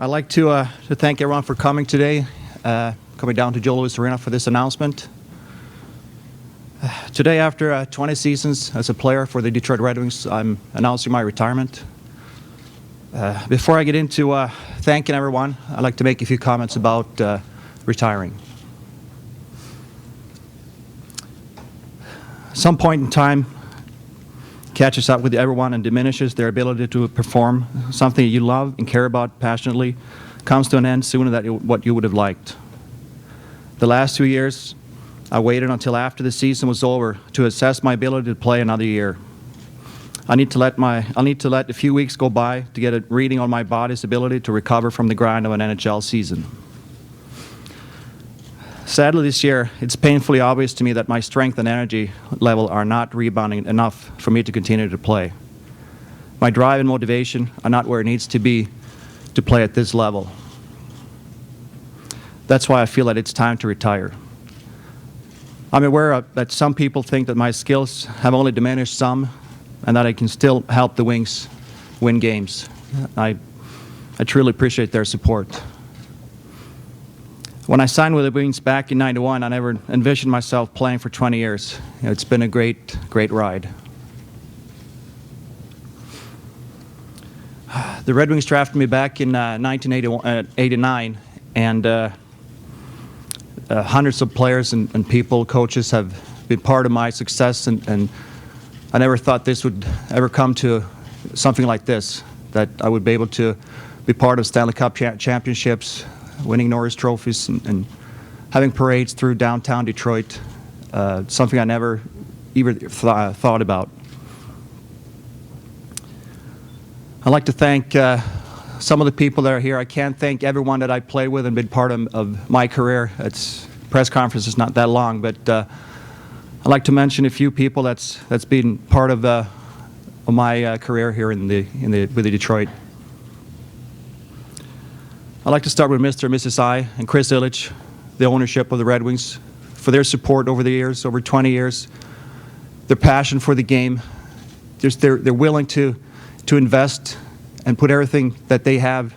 I'd like to thank everyone for coming today, coming down to Joe Louis Arena for this announcement. Today, after 20 seasons as a player for the Detroit Red Wings, I'm announcing my retirement. Before I get into thanking everyone, I'd like to make a few comments about retiring. Some point in time catches up with everyone and diminishes their ability to perform something you love and care about passionately, comes to an end sooner than what you would have liked. The last 2 years, I waited until after the season was over to assess my ability to play another year. I need to let a few weeks go by to get a reading on my body's ability to recover from the grind of an NHL season. Sadly, this year, it's painfully obvious to me that my strength and energy level are not rebounding enough for me to continue to play. My drive and motivation are not where it needs to be to play at this level. That's why I feel that it's time to retire. I'm aware that some people think that my skills have only diminished some and that I can still help the Wings win games. I truly appreciate their support. When I signed with the Wings back in '91, I never envisioned myself playing for 20 years. It's been a great ride. The Red Wings drafted me back in 1989, and hundreds of players and people, coaches have been part of my success, and I never thought this would ever come to something like this, that I would be able to be part of Stanley Cup championships, winning Norris trophies, and having parades through downtown Detroit, something I never even thought about. I'd like to thank some of the people that are here. I can't thank everyone that I played with and been part of my career. Press conference is not that long, but I'd like to mention a few people that's been part of my career here with the Detroit. I'd like to start with Mr. and Mrs. I and Chris Illich, the ownership of the Red Wings, for their support over the years, over 20 years, their passion for the game. They're willing to invest and put everything that they have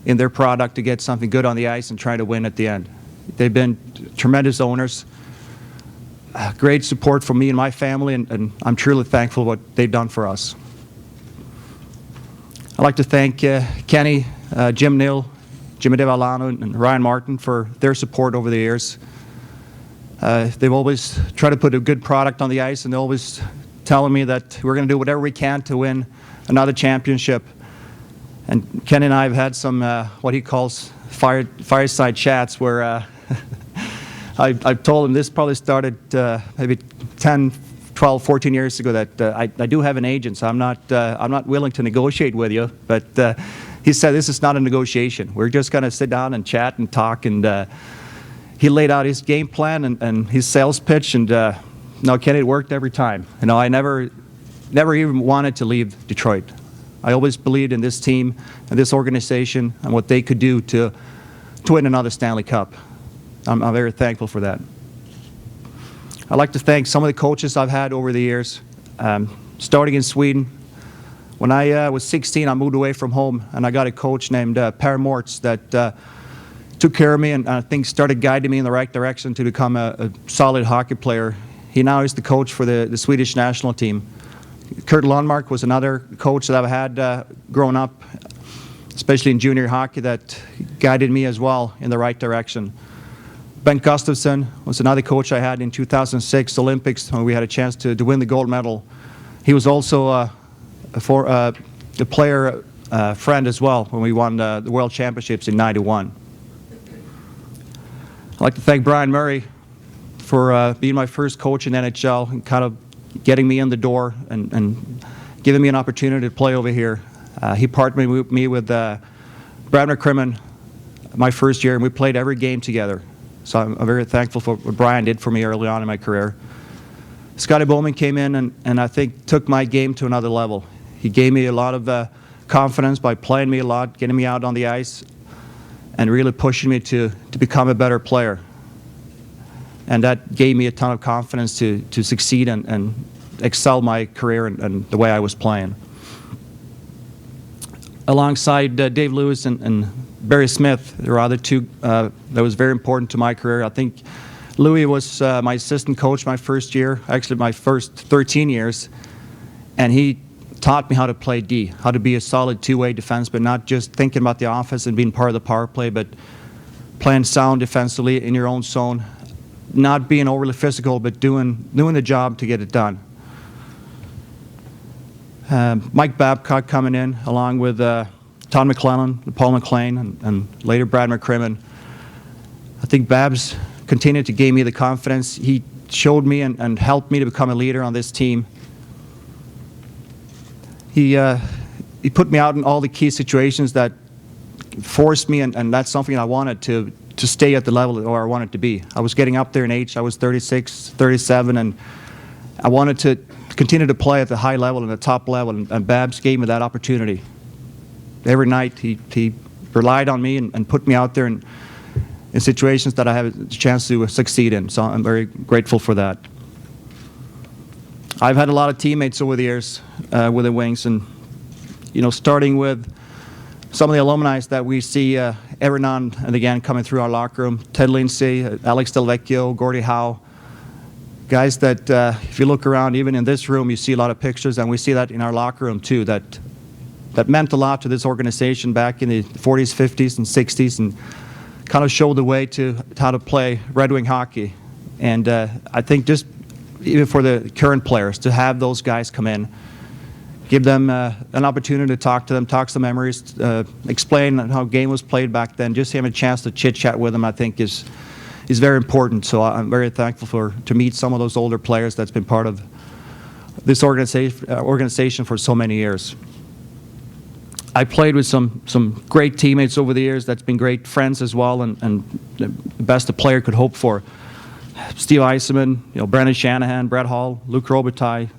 in their product to get something good on the ice and try to win at the end. They've been tremendous owners, great support from me and my family, and I'm truly thankful for what they've done for us. I'd like to thank Kenny, Jim Nill, Jimmy DeValano, and Ryan Martin for their support over the years. They've always tried to put a good product on the ice, and they're always telling me that we're going to do whatever we can to win another championship. And Kenny and I have had some what he calls fireside chats where I've told him, this probably started maybe 10, 12, 14 years ago, that I do have an agent, so I'm not willing to negotiate with you, but he said this is not a negotiation. We're just going to sit down and chat and talk, and he laid out his game plan and his sales pitch, and no, Kenny, it worked every time. You know, I never even wanted to leave Detroit. I always believed in this team and this organization and what they could do to win another Stanley Cup. I'm very thankful for that. I'd like to thank some of the coaches I've had over the years, starting in Sweden. When I was 16, I moved away from home, and I got a coach named Per Mortz that took care of me and I think started guiding me in the right direction to become a solid hockey player. He now is the coach for the Swedish national team. Kurt Lundmark was another coach that I've had growing up, especially in junior hockey, that guided me as well in the right direction. Ben Gustafsson was another coach I had in 2006 Olympics when we had a chance to win the gold medal. He was also a player friend as well when we won the World Championships in '91. I'd like to thank Brian Murray for being my first coach in NHL and kind of getting me in the door and giving me an opportunity to play over here. He partnered me with Brad McCrimmon my first year, and we played every game together. So I'm very thankful for what Brian did for me early on in my career. Scotty Bowman came in and I think took my game to another level. He gave me a lot of confidence by playing me a lot, getting me out on the ice, and really pushing me to become a better player. And that gave me a ton of confidence to succeed and excel my career and the way I was playing. alongside Dave Lewis and Barry Smith. There were other two that was very important to my career. I think Louis was my assistant coach my first year, actually my first 13 years, and he taught me how to play D, how to be a solid two-way defenseman, not just thinking about the offense and being part of the power play, but playing sound defensively in your own zone, not being overly physical, but doing the job to get it done. Mike Babcock coming in, along with Todd McClellan, Paul McLean, and later Brad McCrimmon. I think Babs continued to give me the confidence. He showed me and helped me to become a leader on this team. He put me out in all the key situations that forced me, and that's something I wanted to stay at the level where I wanted to be. I was getting up there in age. I was 36, 37, and I wanted to continue to play at the high level and the top level, and Babs gave me that opportunity. Every night he relied on me and put me out there in situations that I have a chance to succeed in, so I'm very grateful for that. I've had a lot of teammates over the years with the Wings, and starting with some of the alumni that we see every now and again coming through our locker room: Ted Lindsay, Alex Delvecchio, Gordie Howe. Guys that if you look around, even in this room, you see a lot of pictures, and we see that in our locker room too, that meant a lot to this organization back in the 40s, 50s, and 60s, and kind of showed the way to how to play Red Wing hockey. And I think just even for the current players, to have those guys come in, give them an opportunity to talk to them, talk some memories, explain how the game was played back then, just having a chance to chit-chat with them, I think is very important. So I'm very thankful to meet some of those older players that's been part of this organization for so many years. I played with some great teammates over the years that's been great friends as well, and the best a player could hope for. Steve Eisenman, Brendan Shanahan, Brett Hall, Luke Robitaille,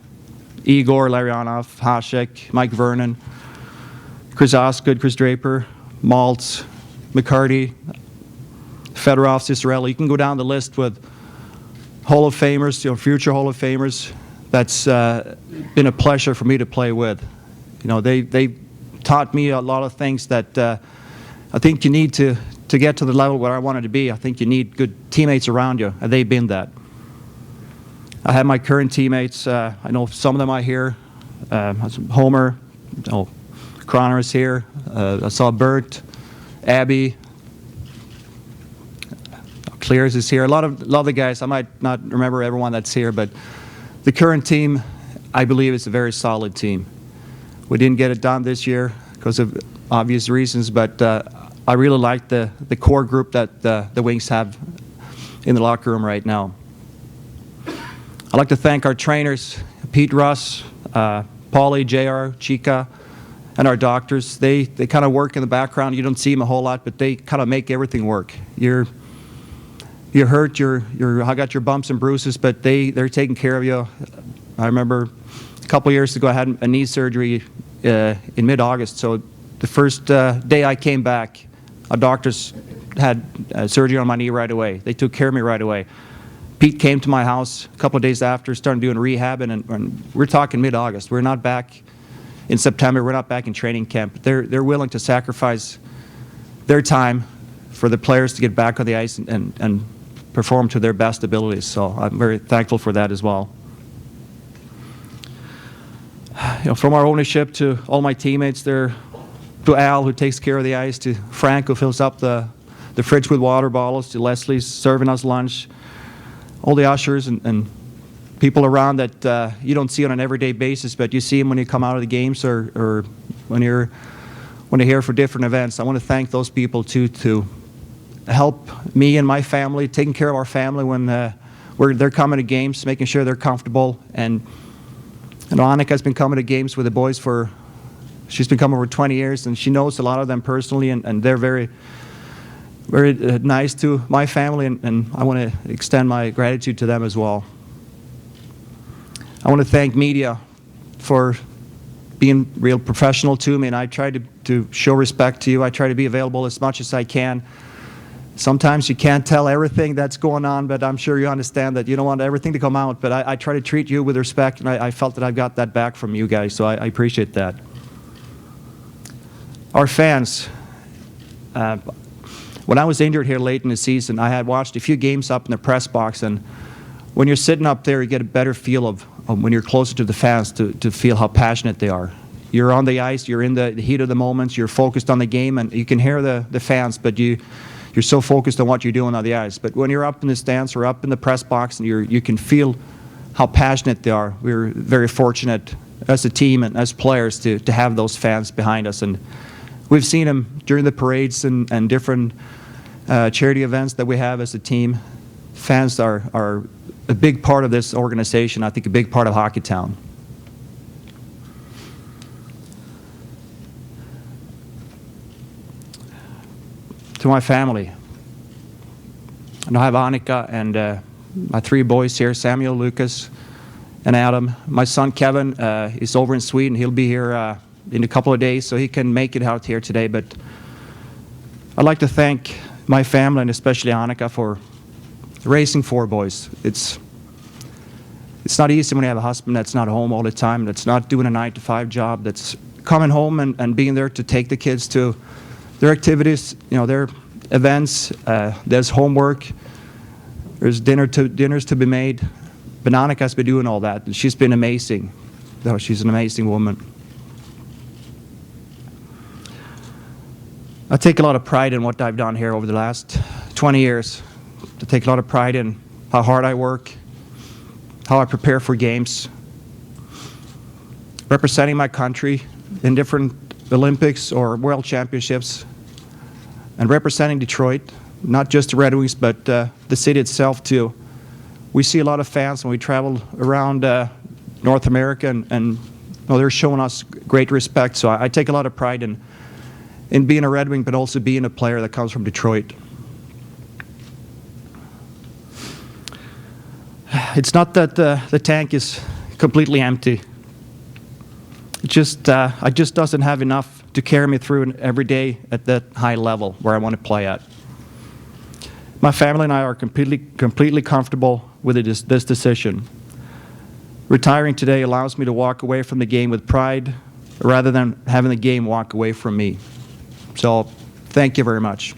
Igor Larionov, Hasek, Mike Vernon, Chris Osgood, Chris Draper, Maltz, McCarty, Fedorov, Cicerelli. You can go down the list with Hall of Famers, future Hall of Famers. That's been a pleasure for me to play with. They taught me a lot of things that I think you need to get to the level where I wanted to be. I think you need good teammates around you, and they've been that. I have my current teammates. I know some of them I hear. Homer, Croner is here. I saw Bert, Abby, Clears is here. A lot of the guys. I might not remember everyone that's here, but the current team, I believe, is a very solid team. We didn't get it done this year because of obvious reasons, but I really like the core group that the Wings have in the locker room right now. I'd like to thank our trainers, Pete Russ, Paulie, JR, Chica, and our doctors. They kind of work in the background. You don't see them a whole lot, but they kind of make everything work. You're hurt, I got your bumps and bruises, but they're taking care of you. I remember a couple years ago I had a knee surgery in mid-August, so the first day I came back, our doctors had surgery on my knee right away. They took care of me right away. Pete came to my house a couple of days after, started doing rehab, and we're talking mid-August. We're not back in September. We're not back in training camp. They're willing to sacrifice their time for the players to get back on the ice and perform to their best abilities. So I'm very thankful for that as well. From our ownership to all my teammates, to Al, who takes care of the ice, to Frank, who fills up the fridge with water bottles, to Leslie serving us lunch, all the ushers and people around that you don't see on an everyday basis, but you see them when you come out of the games or when you're here for different events. I want to thank those people too, to help me and my family, taking care of our family when they're coming to games, making sure they're comfortable. And Annika's been coming to games with the boys she's been coming for 20 years, and she knows a lot of them personally, and they're very, very nice to my family, and I want to extend my gratitude to them as well. I want to thank media for being real professional to me, and I try to show respect to you. I try to be available as much as I can. Sometimes you can't tell everything that's going on, but I'm sure you understand that you don't want everything to come out, but I try to treat you with respect, and I felt that I got that back from you guys, so I appreciate that. Our fans, when I was injured here late in the season, I had watched a few games up in the press box, and when you're sitting up there, you get a better feel of when you're closer to the fans to feel how passionate they are. You're on the ice, you're in the heat of the moments, you're focused on the game, and you can hear the fans, but you're so focused on what you're doing on the ice. But when you're up in the stands or up in the press box, and you can feel how passionate they are. We're very fortunate as a team and as players to have those fans behind us. And we've seen them during the parades and different charity events that we have as a team. Fans are a big part of this organization, I think a big part of Hockeytown. To my family, and I have Annika and my 3 boys here, Samuel, Lucas, and Adam. My son Kevin is over in Sweden. He'll be here in a couple of days, so he can make it out here today. But I'd like to thank my family, and especially Annika, for raising 4 boys. It's not easy when you have a husband that's not home all the time, that's not doing a 9-to-5 job, that's coming home and being there to take the kids to their activities, their events. There's homework. There's dinners to be made. But Annika's been doing all that, and she's been amazing. She's an amazing woman. I take a lot of pride in what I've done here over the last 20 years. I take a lot of pride in how hard I work, how I prepare for games, representing my country in different Olympics or World Championships, and representing Detroit, not just the Red Wings, but the city itself too. We see a lot of fans when we travel around North America, and they're showing us great respect. So I take a lot of pride in being a Red Wing, but also being a player that comes from Detroit. It's not that the tank is completely empty. It just doesn't have enough to carry me through every day at that high level where I want to play at. My family and I are completely comfortable with this decision. Retiring today allows me to walk away from the game with pride rather than having the game walk away from me. So, thank you very much.